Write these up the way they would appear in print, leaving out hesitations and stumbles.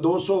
200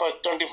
25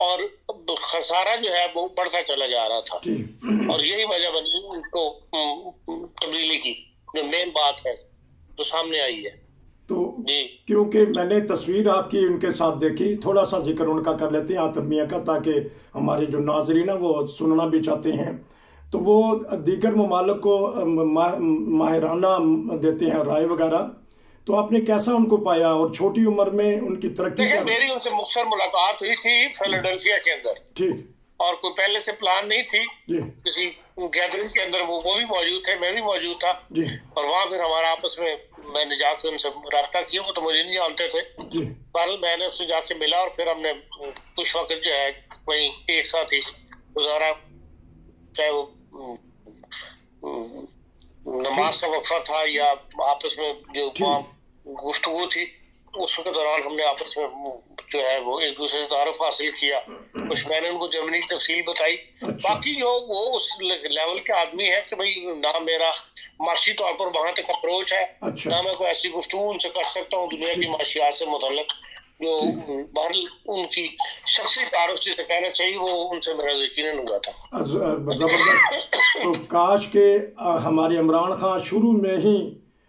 اور خسارہ جو ہے وہ بڑھتا چلا جا رہا تھا، اور یہی وجہ بنی ان کو تبدیلی کی جو مین بات ہے جو سامنے آئی ہے. تو کیونکہ میں نے تصویر آپ کی ان کے ساتھ دیکھی، تھوڑا سا ذکر ان کا کر لیتے ہیں عاطف میاں کا، تاکہ ہمارے جو ناظرین ہیں وہ سننا بھی چاہتے ہیں. تو وہ دیگر ممالک کو ماہرانہ دیتے ہیں رائے وغیرہ، تو آپ نے کیسا ان کو پایا اور چھوٹی عمر میں ان کی ترقی؟ میری ان سے مختصر ملاقات ہوئی تھی فیلاڈیلفیا کے اندر، ٹھیک، اور کوئی پہلے سے پلان نہیں تھی کسی گیدرنگ کے اندر. وہ بھی موجود تھے، میں بھی موجود تھا، اور وہاں پھر ہمارا آپس میں نے جا کے ان سے رابطہ کیا. وہ تو مجھے نہیں جانتے تھے، بہرحال میں نے اس سے جا کے ملا، اور پھر ہم نے کچھ وقت جو ہے وہیں ایک ساتھ ہی گزارا، چاہے وہ نماز کا وقفہ تھا یا آپس میں جو گفتگو تھی. اس کے دوران ہم نے آپس میں جو ہے وہ ایک دوسرے سے تعارف حاصل کیا. کچھ میں نے ان کو جرمنی کی تفصیل بتائی. باقی جو وہ اس لیول کے آدمی ہے کہ بھئی نہ میرا معاشی طور پر وہاں تک اپروچ ہے، نہ میں کوئی ایسی گفتگو ان سے کر سکتا ہوں دنیا کی معاشیات سے متعلق، جو بہرحال ان کی شخصی تعارف جسے کہنا چاہیے وہ ان سے میرا یقیناً ہوا تھا. زبردست. تو کاش کہ ہمارے عمران خان شروع میں ہی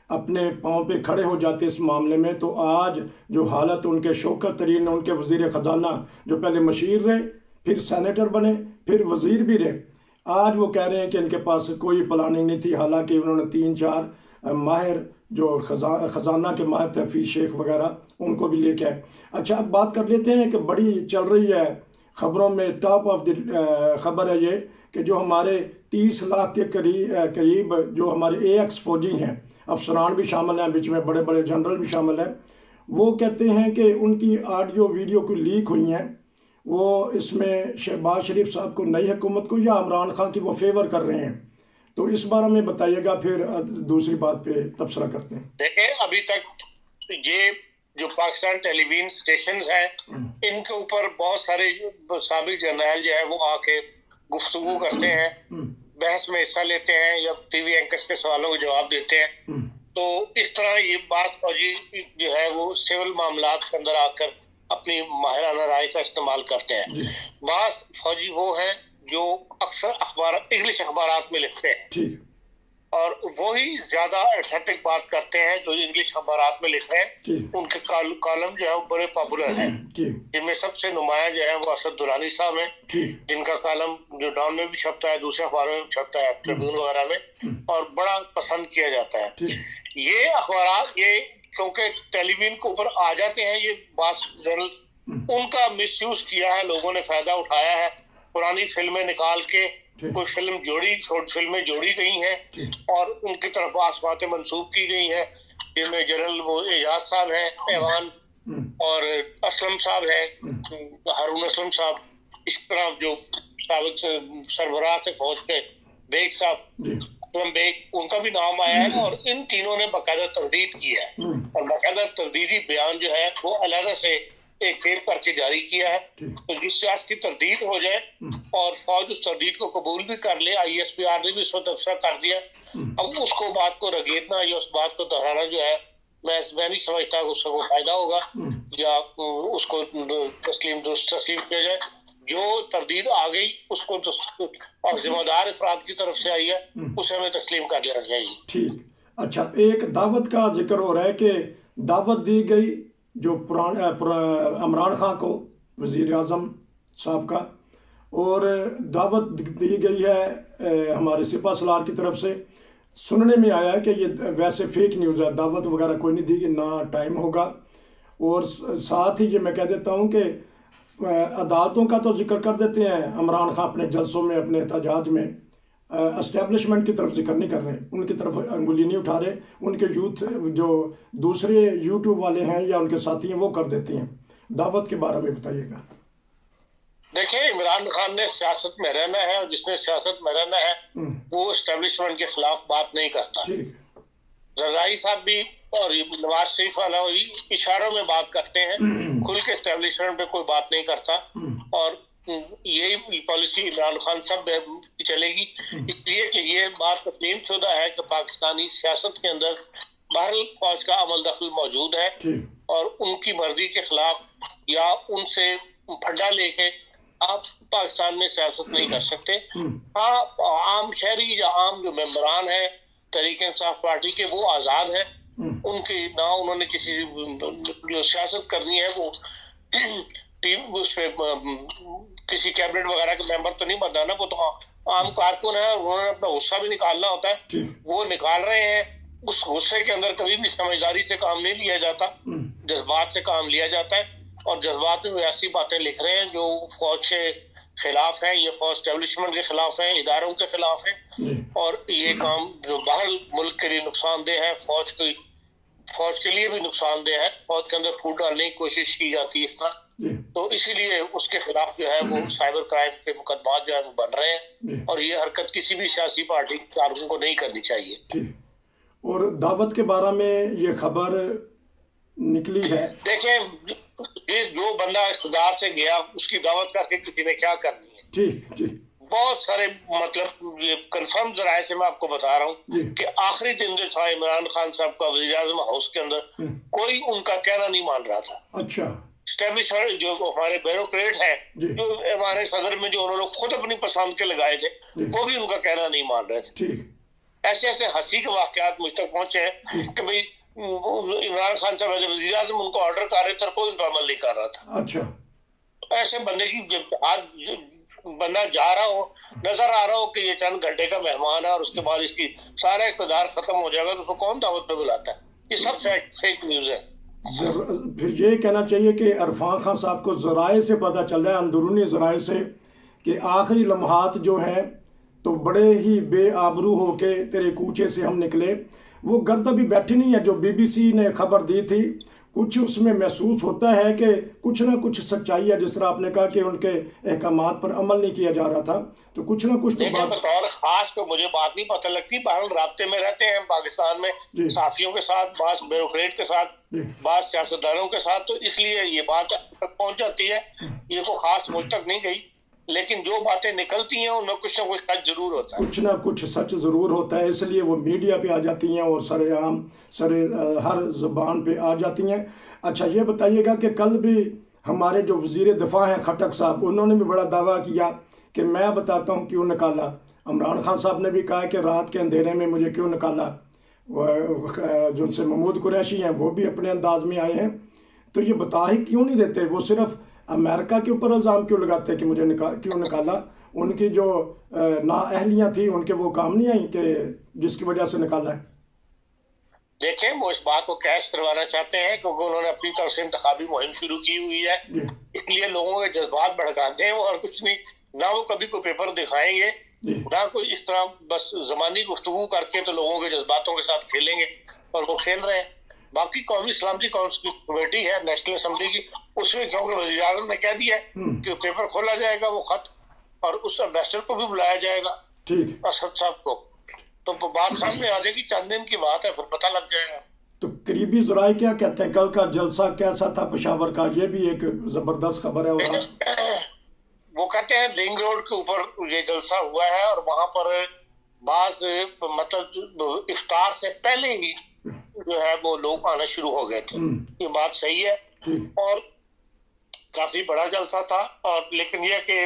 اپنے پاؤں پہ کھڑے ہو جاتے اس معاملے میں، تو آج جو حالت ان کے شوکت ترین، ان کے وزیر خزانہ جو پہلے مشیر رہے، پھر سینیٹر بنے، پھر وزیر بھی رہے، آج وہ کہہ رہے ہیں کہ ان کے پاس کوئی پلاننگ نہیں تھی، حالانکہ انہوں نے 3-4 ماہر جو خزانہ کے ماہر تھے، حفیظ شیخ وغیرہ، ان کو بھی لے کے آئے. اچھا، اب بات کر لیتے ہیں کہ بڑی چل رہی ہے خبروں میں، ٹاپ آف دی خبر ہے یہ کہ جو ہمارے 30 لاکھ کے قریب جو ہمارے AX فوجی ہیں، افسران بھی شامل ہیں، بیچ میں بڑے بڑے جنرل بھی شامل ہیں، وہ کہتے ہیں کہ ان کی آڈیو ویڈیو کو لیک ہوئی ہیں، وہ اس میں شہباز شریف صاحب کو، نئی حکومت کو، یا عمران خان کی وہ فیور کر رہے ہیں. تو اس بارے میں بتائیے گا، پھر دوسری بات پہ تبصرہ کرتے ہیں. دیکھیں، ابھی تک یہ جو پاکستان ٹیلی ویژن اسٹیشنز ہیں، ان کے اوپر بہت سارے سابق جرنیل جو ہے وہ آ کے گفتگو کرتے ہیں، بحث میں حصہ لیتے ہیں، یا ٹی وی اینکرز کے سوالوں کے جواب دیتے ہیں. تو اس طرح یہ بات فوجی جو ہے وہ سول معاملات کے اندر آ کر اپنی ماہرانہ رائے کا استعمال کرتے ہیں. بعض فوجی وہ ہیں جو اکثر انگلش اخبارات میں لکھتے ہیں، اور وہی زیادہ ایتھیٹک بات کرتے ہیں جو انگلش اخبارات میں لکھتے ہیں. ان کے کالم جو ہے وہ بڑے پاپولر ہیں، جن میں سب سے نمایاں جو ہے وہ اسد درانی صاحب ہیں، جن کا کالم جو ڈان میں بھی چھپتا ہے، دوسرے اخباروں میں بھی چھپتا ہے، ٹریبیون وغیرہ میں، اور بڑا پسند کیا جاتا ہے. یہ اخبارات یہ کیونکہ ٹیلی ویژن کے اوپر آ جاتے ہیں، یہ بعض جرنل، ان کا مس یوز کیا ہے، لوگوں نے فائدہ اٹھایا ہے. پرانی فلمیں نکال کے کوئی فلم شارٹ فلمیں جوڑی گئی ہیں، اور ان کی طرف باتیں منسوخ کی گئی ہیں، جن میں جنرل وہ اعجاز صاحب ہیں، ایوان، اور اسلم صاحب ہیں، ہارون اسلم صاحب، اس طرح جو سابق سربراہ تھے فوج کے، بیگ صاحب، اسلم بیگ، ان کا بھی نام آیا ہے. اور ان تینوں نے باقاعدہ تردید کی ہے، اور باقاعدہ تردیدی بیان جو ہے وہ علیحدہ سے ایک ٹیپ کر کے جاری کیا ہے. تو جس سیاست کی تردید ہو جائے اور فوج اس تردید کو قبول بھی کر لے، ISPR نے بھی اس کو تبصرہ کر دیا، اب اس کو بات کو رگیدنا یا اس بات کو دہرانا جو ہے، میں نہیں سمجھتا کہ اس کو فائدہ ہوگا یا اس کو تسلیم کیا جائے. جو تردید آ گئی اس کو اور ذمہ دار افراد کی طرف سے آئی ہے، اسے ہمیں تسلیم کر لینا چاہیے. ٹھیک. اچھا، ایک دعوت کا ذکر ہو رہا ہے کہ دعوت دی گئی جو عمران خان کو، وزیر اعظم صاحب کا، اور دعوت دی گئی ہے ہمارے سپہ سالار کی طرف سے. سننے میں آیا ہے کہ یہ ویسے فیک نیوز ہے، دعوت وغیرہ کوئی نہیں دی گئی، نہ ٹائم ہوگا. اور ساتھ ہی یہ میں کہہ دیتا ہوں کہ عدالتوں کا تو ذکر کر دیتے ہیں عمران خان اپنے جلسوں میں، اپنے احتجاج میں، اسٹیبلشمنٹ کی طرف ذکر نہیں کر رہے، ان کی طرف انگلی نہیں اٹھا رہے. ان کے یوتھ جو دوسرے یوٹیوب والے ہیں یا ان کے ساتھی ہیں وہ کر دیتے ہیں. دعوت کے بارے میں بتائیے گا. دیکھیں، عمران خان نے سیاست میں رہنا ہے، اور جس نے سیاست میں رہنا ہے وہ اسٹیبلشمنٹ کے خلاف بات نہیں کرتا. زرداری صاحب بھی اور نواز شریف والا بھی اشاروں میں بات کرتے ہیں، کھل کے اسٹیبلشمنٹ پہ کوئی بات نہیں کرتا. اور یہی پالیسی عمران خان صاحب چلے گی، اس لیے کہ یہ بات تسلیم شدہ ہے کہ پاکستانی سیاست کے اندر بہرحال فوج کا عمل دخل موجود ہے، اور ان کی مرضی کے خلاف یا ان سے پھڈا لے کے آپ پاکستان میں سیاست نہیں کر سکتے. ہاں عام شہری یا عام جو ممبران ہیں تحریک انصاف پارٹی کے وہ آزاد ہیں, ان کی نہ انہوں نے کسی جو سیاست کرنی ہے وہ ٹیم اس پہ کسی کیبنٹ وغیرہ کے ممبر تو نہیں بننا نا, وہ تو عام کارکن ہے, انہوں نے اپنا غصہ بھی نکالنا ہوتا ہے, وہ نکال رہے ہیں. اس غصے کے اندر کبھی بھی سمجھداری سے کام نہیں لیا جاتا, جذبات سے کام لیا جاتا ہے, اور جذبات میں ایسی باتیں لکھ رہے ہیں جو فوج کے خلاف ہیں, یہ فوج اسٹیبلشمنٹ کے خلاف ہیں, اداروں کے خلاف ہیں, اور یہ کام جو باہر ملک کے لیے نقصان دہ ہے, فوج کے لیے بھی نقصان دہ ہے, فوج کے اندر پھوٹ ڈالنے کی کوشش کی جاتی ہے اس طرح. تو اسی لیے اس کے خلاف جو ہے وہ سائبر کرائم کے مقدمات جو ہے وہ بن رہے ہیں, اور یہ حرکت کسی بھی سیاسی پارٹی کے کارکن کو نہیں کرنی چاہیے. اور دعوت کے بارے میں یہ خبر نکلی ہے, دیکھیں جو بندہ اقتدار سے گیا اس کی دعوت کر کے کسی نے کیا کرنی ہے. بہت سارے مطلب کنفرم ذرائع سے میں آپ کو بتا رہا ہوں کہ آخری دن جو تھا عمران خان صاحب کا وزیر اعظم ہاؤس کے اندر کوئی ان کا کہنا نہیں مان رہا تھا. اچھا, اسٹیبلشمنٹ جو ہمارے بیوروکریٹ ہیں جو ہمارے صدر میں جو انہوں نے خود اپنی پسند کے لگائے تھے وہ بھی ان کا کہنا نہیں مان رہے تھے. ایسے ایسے ہنسی کے واقعات مجھ تک پہنچے ہیں کہ بھئی عمران خان صاحب ایسے وزیر اعظم ان کو آرڈر کر رہے تھے, کوئی ان پر عمل نہیں کر رہا تھا. اچھا, ایسے بندے کی جب آج بندہ جا رہا ہو, نظر آ رہا ہو کہ یہ چند گھنٹے کا مہمان ہے اور اس کے بعد اس کی سارا اقتدار ختم ہو جائے گا, تو اس کو کون دعوت پہ بلاتا ہے؟ یہ سب فیک نیوز ہے. پھر یہ کہنا چاہیے کہ عرفان خان صاحب کو ذرائع سے پتہ چل رہا ہے, اندرونی ذرائع سے, کہ آخری لمحات جو ہیں تو بڑے ہی بے آبرو ہو کے تیرے کوچے سے ہم نکلے. وہ گرد ابھی بیٹھی نہیں ہے, جو بی بی سی نے خبر دی تھی, کچھ اس میں محسوس ہوتا ہے کہ کچھ نہ کچھ سچائی ہے. جس طرح آپ نے کہا کہ ان کے احکامات پر عمل نہیں کیا جا رہا تھا, تو کچھ نہ کچھ تو بطور خاص تو مجھے بات نہیں پتہ لگتی. بہرحال رابطے میں رہتے ہیں پاکستان میں صحافیوں کے ساتھ, بعض بیوروکریٹ کے ساتھ, بعض سیاستدانوں کے ساتھ, تو اس لیے یہ بات تک پہنچ جاتی ہے. یہ تو خاص مجھ تک نہیں گئی, لیکن جو باتیں نکلتی ہیں ان میں کچھ نہ کچھ سچ ضرور ہوتا ہے. کچھ نہ کچھ سچ ضرور ہوتا ہے, اس لیے وہ میڈیا پہ آ جاتی ہیں اور سر عام ہر زبان پہ آ جاتی ہیں. اچھا یہ بتائیے گا کہ کل بھی ہمارے جو وزیر دفاع ہیں خٹک صاحب, انہوں نے بھی بڑا دعویٰ کیا کہ میں بتاتا ہوں کیوں نکالا. عمران خان صاحب نے بھی کہا کہ رات کے اندھیرے میں مجھے کیوں نکالا. جو ان سے محمود قریشی ہیں وہ بھی اپنے انداز میں آئے ہیں. تو یہ بتا ہی کیوں نہیں دیتے, وہ صرف امریکہ کے اوپر الزام کیوں لگاتے ہیں کہ مجھے کیوں نکالا. ان کی جو نااہلیاں تھیں ان کے وہ کام نہیں آئیں کہ جس کی وجہ سے نکالا ہے. دیکھیں وہ اس بات کو کیش کروانا چاہتے ہیں کیونکہ انہوں نے اپنی طرف سے انتخابی مہم شروع کی ہوئی ہے, اس لیے لوگوں کے جذبات بھڑکاتے ہیں, اور کچھ نہیں. نہ وہ کبھی کوئی پیپر دکھائیں گے, نہ کوئی اس طرح بس زمانی گفتگو کر کے تو لوگوں کے جذباتوں کے ساتھ کھیلیں گے, اور وہ کھیل رہے ہیں. باقی قومی سلامتی کمیٹی ہے نیشنل اسمبلی کی, اس میں کیونکہ وزیر اعظم نے کہہ دیا کہ پیپر کھولا جائے گا وہ خط, اور اس امبیسڈر کو بھی بلایا جائے گا اسد صاحب کو, تو بات سامنے آ جائے گی. چند دن کی بات ہے, پھر پتہ لگ جائے گا. تو قریبی ذرائع کیا کہتے ہیں, کل کا جلسہ کیسا تھا پشاور کا؟ یہ بھی ایک زبردست خبر ہے. وہ کہتے ہیں رنگ روڈ کے اوپر یہ جلسہ ہوا ہے, اور وہاں پر بعض مطلب افطار سے پہلے ہی جو ہے وہ لوگ آنا شروع ہو گئے تھے. یہ بات صحیح ہے, اور کافی بڑا جلسہ تھا, اور لیکن یہ کہ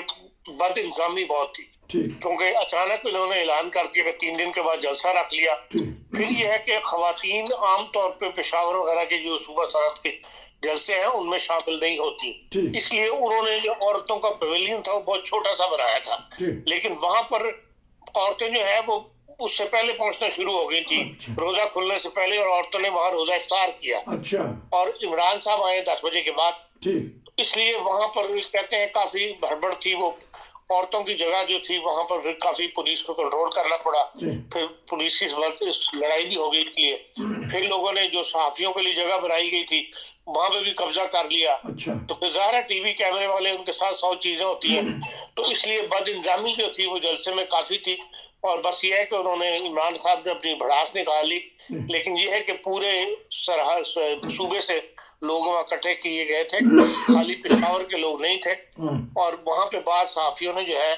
بد انتظامی بہت تھی, کیونکہ اچانک انہوں نے اعلان کر دیا کہ 3 دن کے بعد جلسہ رکھ لیا. پھر یہ ہے کہ خواتین عام طور پہ پشاور وغیرہ کے جو صوبہ سرحد کے جلسے ہیں ان میں شامل نہیں ہوتی, اس لیے انہوں نے جو عورتوں کا پیویلین تھا وہ بہت چھوٹا سا بنایا تھا, لیکن وہاں پر عورتیں جو ہے وہ اس سے پہلے پہنچنا شروع ہو گئی تھی, روزہ کھلنے سے پہلے, اور عورتوں نے وہاں روزہ افطار کیا. اور عمران صاحب آئے 10 بجے کے بعد, اس لیے وہاں پر کہتے ہیں کافی بھڑبڑ تھی. وہ عورتوں کی جگہ جو تھی وہاں پر پھر کافی پولیس کو کنٹرول کرنا پڑا, پھر پولیس کی لڑائی بھی ہو گئی. اس لیے پھر لوگوں نے جو صحافیوں کے لیے جگہ بنائی گئی تھی وہاں پہ بھی قبضہ کر لیا. تو پھر ظاہر ہے ٹی وی کیمرے والے ان کے ساتھ 100 چیزیں ہوتی ہیں, تو اس لیے بد انتظامی جو تھی وہ جلسے میں کافی تھی. اور بس یہ ہے کہ انہوں نے عمران صاحب نے اپنی بھڑاس نکال لی, لیکن یہ ہے کہ پورے صوبے سے لوگ وہاں اکٹھے کیے گئے تھے, خالی پشاور کے لوگ نہیں تھے. اور وہاں پہ بعض صحافیوں نے جو ہے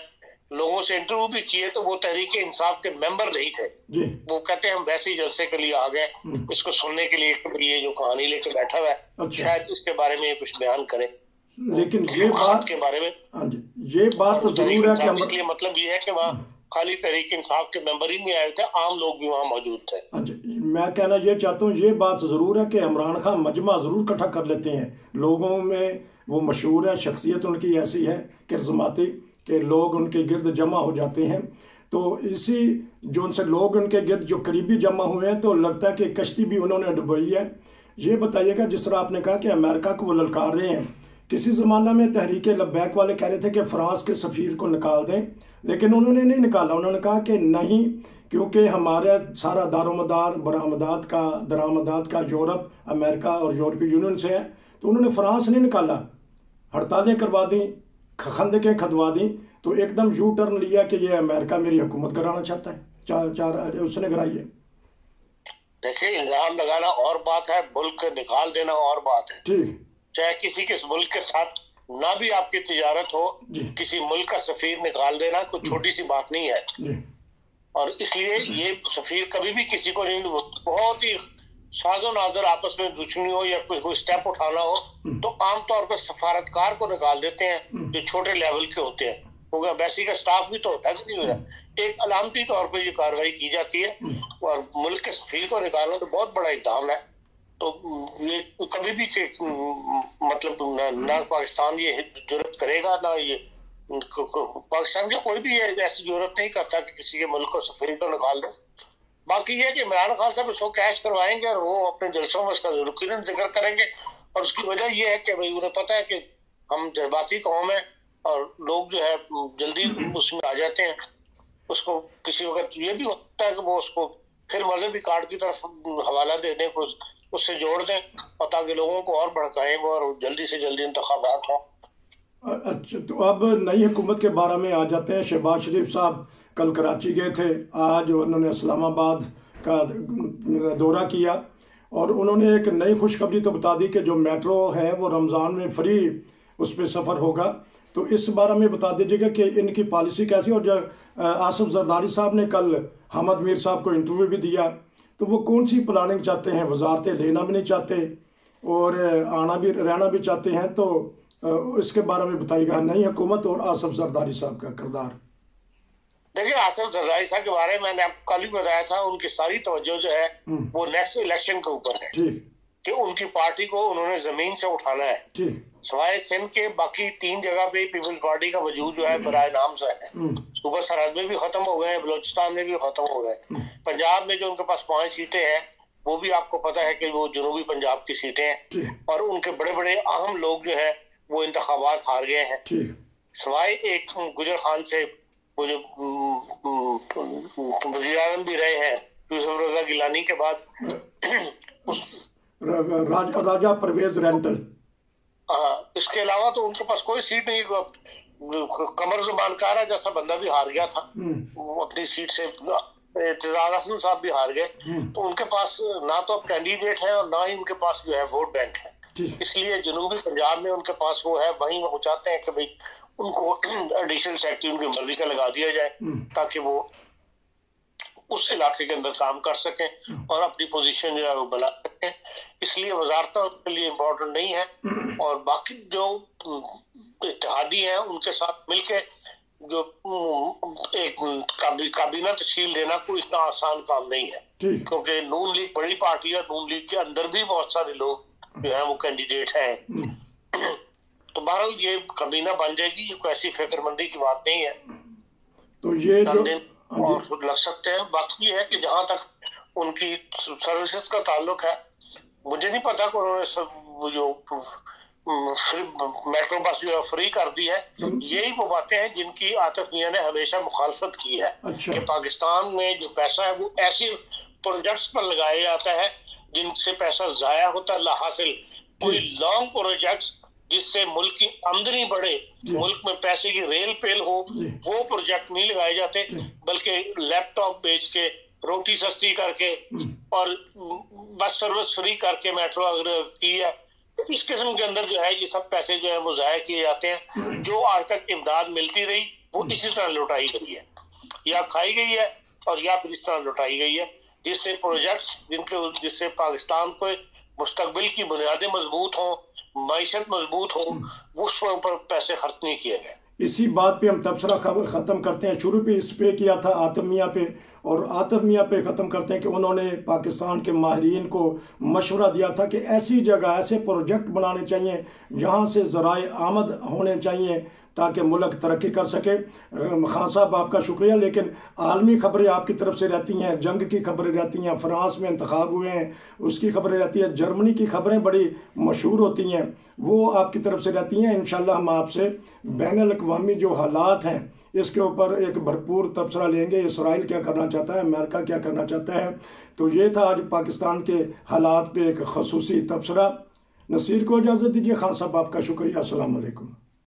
لوگوں سے انٹرویو بھی کیے, تو وہ تحریک انصاف کے ممبر نہیں تھے. وہ کہتے ہیں ہم ویسے ہی جلسے کے لیے آ گئے, اس کو سننے کے لیے. یہ جو کہانی لے کے بیٹھا ہوا ہے شاید اس کے بارے میں یہ کچھ بیان کرے. لیکن یہ بات کے بارے میں، ہاں جی یہ بات تو ضرور ہے کہ اس لیے مطلب یہ ہے کہ وہاں خالی تحریک انصاف کے ممبر ہی نہیں آئے تھے، عام لوگ بھی وہاں موجود تھے. اچھا میں کہنا یہ چاہتا ہوں، یہ بات ضرور ہے کہ عمران خان مجمع ضرور اکٹھا کر لیتے ہیں لوگوں میں، وہ مشہور ہے، شخصیت ان کی ایسی ہے کرزماتی کہ لوگ ان کے گرد جمع ہو جاتے ہیں. تو اسی جو ان سے لوگ ان کے گرد جو قریبی جمع ہوئے ہیں تو لگتا ہے کہ کشتی بھی انہوں نے ڈبوئی ہے. یہ بتائیے گا جس طرح آپ نے کہا کہ امریکہ کو وہ للکار رہے ہیں، کسی زمانہ میں تحریک لبیک والے کہہ رہے تھے کہ فرانس کے سفیر کو نکال دیں، لیکن انہوں نے نہیں نکالا. انہوں نے کہا کہ نہیں، کیونکہ ہمارا سارا دارومدار درآمدات کا یورپ، امریکہ اور یورپی یونین سے ہے. تو انہوں نے فرانس نہیں نکالا، ہڑتالیں کروا دیں، خندقیں کھدوا دیں، تو ایک دم یو ٹرن لیا کہ یہ امریکہ میری حکومت کرانا چاہتا ہے، اس نے کرائی ہے. دیکھیں الزام لگانا اور بات ہے، ملک نکال دینا اور بات ہے. ٹھیک، چاہے کسی کے ملک کے ساتھ نہ بھی آپ کی تجارت ہو، کسی ملک کا سفیر نکال دینا کوئی چھوٹی سی بات نہیں ہے. اور اس لیے یہ سفیر کبھی بھی کسی کو نہیں، بہت ہی ساز و ناظر آپس میں دشمنی ہو یا کوئی سٹیپ اٹھانا ہو تو عام طور پر سفارتکار کو نکال دیتے ہیں جو چھوٹے لیول کے ہوتے ہیں، کیونکہ ایمبیسی کا سٹاف بھی تو ہوتا ہے کہ نہیں ہوتا. ایک علامتی طور پہ یہ کارروائی کی جاتی ہے، اور ملک کے سفیر کو نکالنا تو بہت بڑا اقدام ہے. تو یہ کبھی بھی مطلب نہ پاکستان یہ جرات کرے گا، نہ یہ پاکستان کا کوئی بھی ایسی ضرورت نہیں کرتا کہ کسی کے ملک کو سفیر کو نکال دے. باقی یہ کہ عمران خان صاحب اس کو کیش کروائیں گے اور وہ اپنے جلسوں میں اس کا یقیناً ذکر کریں گے. اور اس کی وجہ یہ ہے کہ بھائی انہیں پتہ ہے کہ ہم جذباتی قوم ہیں اور لوگ جو ہے جلدی اس میں آ جاتے ہیں. اس کو کسی وقت یہ بھی ہوتا ہے کہ وہ اس کو پھر مذہبی کارڈ کی طرف حوالہ دے دیں، اس سے جوڑ دیں، اور تاکہ لوگوں کو اور بھڑکائیں وہ اور جلدی سے جلدی انتخابات ہوں. اچھا تو اب نئی حکومت کے بارے میں آ جاتے ہیں. شہباز شریف صاحب کل کراچی گئے تھے، آج انہوں نے اسلام آباد کا دورہ کیا، اور انہوں نے ایک نئی خوشخبری تو بتا دی کہ جو میٹرو ہے وہ رمضان میں فری اس پہ سفر ہوگا. تو اس بارے میں بتا دیجیے گا کہ ان کی پالیسی کیسی. اور جو آصف زرداری صاحب نے کل حامد میر صاحب کو انٹرویو بھی دیا، تو وہ کون سی پلاننگ چاہتے ہیں؟ وزارتیں لینا بھی نہیں چاہتے اور آنا بھی رہنا بھی چاہتے ہیں. تو اس کے بارے میں بتائیے گا نئی حکومت اور آصف زرداری صاحب کا کردار. دیکھیں آصف زرداری صاحب کے بارے میں نے آپ کو کل ہی بتایا تھا، ان کی ساری توجہ جو ہے وہ نیکسٹ الیکشن کے اوپر ہے کہ ان کی پارٹی کو انہوں نے زمین سے اٹھانا ہے. سوائے سندھ کے باقی 3 جگہ پہ پیپلز پارٹی کا وجود جو ہے برائے نام سے ہے. صوبہ سرحد میں بھی ختم ہو گئے ہیں، بلوچستان میں بھی ختم ہو گئے. پنجاب میں جو ان کے پاس 5 سیٹیں ہیں وہ بھی آپ کو پتا ہے کہ وہ جنوبی پنجاب کی سیٹیں ہیں، اور ان کے بڑے بڑے اہم لوگ جو ہے وہ انتخابات ہار گئے ہیں. سوائے ایک گجر خان سے وہ جو وزیر اعظم بھی رہے ہیں یوسف رضا گیلانی کے بعد، راجہ پرویز رینٹل، اس کے علاوہ تو ان کے پاس کوئی سیٹ نہیں. قمر زمان کارا جیسا بندہ بھی ہار گیا تھا وہ اپنی سیٹ سے، اعتزاز حسن صاحب بھی ہار گئے. تو ان کے پاس نہ تو اب کینڈیڈیٹ ہے اور نہ ہی ان کے پاس جو ہے ووٹ بینک ہے. اس لیے جنوبی پنجاب میں ان کے پاس وہ ہے، وہیں وہ چاہتے ہیں کہ بھئی ان کو ایڈیشنل سیکٹری ان کی مرضی کا لگا دیا جائے تاکہ وہ اس علاقے کے اندر کام کر سکیں اور اپنی پوزیشن جو ہے وہ بنا سکیں. اس لیے وزارتوں کے لیے امپورٹنٹ نہیں ہے. اور باقی جو اتحادی ہیں ان کے ساتھ مل کے جو ایک کابینہ تشکیل دینا کوئی اتنا آسان کام نہیں ہے، کیونکہ نون لیگ بڑی پارٹی ہے، نون لیگ کے اندر بھی بہت سارے لوگ جو ہیں وہ کینڈیڈیٹ ہیں. تو بہرحال یہ کابینہ بن جائے گی، یہ کوئی ایسی فکر مندی کی بات نہیں ہے. تو یہ جو اور لگ سکتے ہیں. باقی ہے کہ جہاں تک ان کی سروسز کا تعلق ہے، مجھے نہیں پتا کہ انہوں نے جو میٹرو بس جو ہے فری کر دی ہے، یہی وہ باتیں ہیں جن کی عاطف میاں نے ہمیشہ مخالفت کی ہے کہ پاکستان میں جو پیسہ ہے وہ ایسی پروجیکٹس پر لگایا جاتا ہے جن سے پیسہ ضائع ہوتا ہے لا حاصل. کوئی لانگ پروجیکٹس جس سے ملک کی آمدنی بڑھے، ملک میں پیسے کی ریل پیل ہو، وہ پروجیکٹ نہیں لگائے جاتے، بلکہ لیپ ٹاپ بیچ کے، روٹی سستی کر کے اور بس سروس فری کر کے میٹرو اگر کی ہے، اس قسم کے اندر جو ہے یہ سب پیسے جو ہے وہ ضائع کیے جاتے ہیں. جو آج تک امداد ملتی رہی وہ اسی طرح لوٹائی گئی ہے، یا کھائی گئی ہے اور یا پھر اس طرح لوٹائی گئی ہے، جس سے پروجیکٹس جس سے پاکستان کو مستقبل کی بنیادیں مضبوط ہوں، معیشت مضبوط ہو اس پر اوپر پیسے خرچ نہیں کیے گئے۔ اسی بات پہ ہم تبصرہ ختم کرتے ہیں۔ شروع پہ اس پہ کیا تھا عاطف میاں پہ، اور عاطف میاں پہ ختم کرتے ہیں کہ انہوں نے پاکستان کے ماہرین کو مشورہ دیا تھا کہ ایسی جگہ ایسے پروجیکٹ بنانے چاہیے جہاں سے ذرائع آمد ہونے چاہیے تاکہ ملک ترقی کر سکے۔ خان صاحب آپ کا شکریہ، لیکن عالمی خبریں آپ کی طرف سے رہتی ہیں، جنگ کی خبریں رہتی ہیں، فرانس میں انتخاب ہوئے ہیں اس کی خبریں رہتی ہیں، جرمنی کی خبریں بڑی مشہور ہوتی ہیں، وہ آپ کی طرف سے رہتی ہیں۔ انشاءاللہ ہم آپ سے بین الاقوامی جو حالات ہیں اس کے اوپر ایک بھرپور تبصرہ لیں گے، اسرائیل کیا کرنا چاہتا ہے، امریکہ کیا کرنا چاہتا ہے۔ تو یہ تھا آج پاکستان کے حالات پہ ایک خصوصی تبصرہ۔ نصیر کو اجازت دیجیے، خان صاحب آپ کا شکریہ، السلام علیکم۔